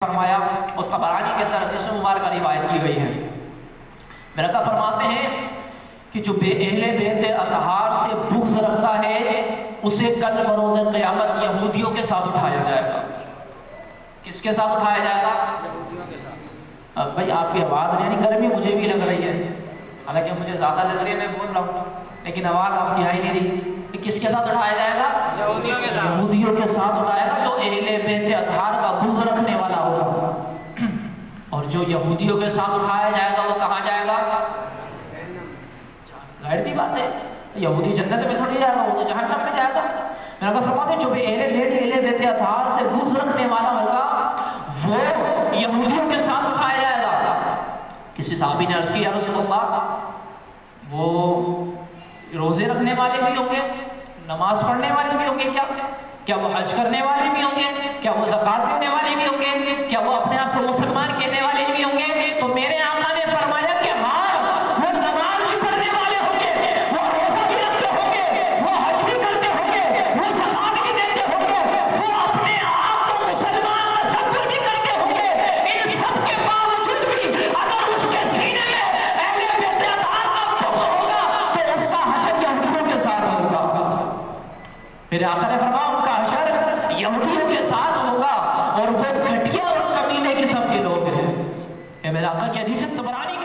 فرمایا اور طبرانی کے اندر حدیث مبارکہ روایت کی گئی ہے۔ میرا کا فرماتے ہیں کہ جو اہل بیت اطہار سے بغض رکھتا ہے اسے کل بروز قیامت یہودیوں کے ساتھ اٹھایا جائے گا۔ کس کے ساتھ اٹھایا جائے گا؟ یہودیوں کے ساتھ۔ اب بھائی آپ کی آواز یعنی گرمی مجھے بھی لگ رہی ہے، حالانکہ مجھے زیادہ لگ رہی ہے، میں بول رہا ہوں لیکن آواز آپ کی آئی نہیں رہی۔ کس کے ساتھ اٹھایا جائے گا؟ یہودیوں کے ساتھ۔ یہودیوں کے ساتھ اٹھایا گا جو اہل بیت اطہار کا بغض رکھنے والا ہوگا، اور جو یہودیوں کے ساتھ اٹھایا جائے گا وہ کہاں جائے گا؟ ظاہر سی بات ہے، یہودی جنت میں تھوڑی جائے گا، وہ تو جہنم میں جائے گا۔ میرا کا فرماتے ہیں جو بھی اہل بیت اطہار سے بغض رکھنے والا ہوگا وہ یہودیوں کے ساتھ اٹھایا جائے گا۔ کسی صحابی نے عرض کی یا رسول اللہ وہ روزے رکھنے والے بھی ہوں گے، نماز پڑھنے والے بھی ہوں گے کیا وہ حج کرنے والے بھی ہوں گے، کیا وہ زکوٰۃ دینے والے بھی ہوں گے، کیا وہ اپنے آپ کو مسلمان کہنے والے بھی ہوں گے؟ تو میرے آقا نے فرمایا کہ ہاں، وہ نماز بھی پڑھنے والے ہوں گے، وہ روزہ بھی رکھتے ہوں گے، وہ حج بھی کرتے ہوں گے، وہ زکوٰۃ بھی دیتے ہوں گے، وہ اپنے آپ کو مسلمان تصور بھی کرتے ہوں گے۔ ان سب کے باوجود بھی اگر اس کے سینے میں اہل بیت اطہار کا بغض ہوگا تو اس کا حشر یہودیوں کے ساتھ ہوگا۔ میرے آقا نے فرمایا ان کا حشر یہودیوں کے ساتھ ہوگا، اور وہ گھٹیا اور کمینے قسم کے لوگ ہیں۔ میرے آقا کی حدیث طبرانی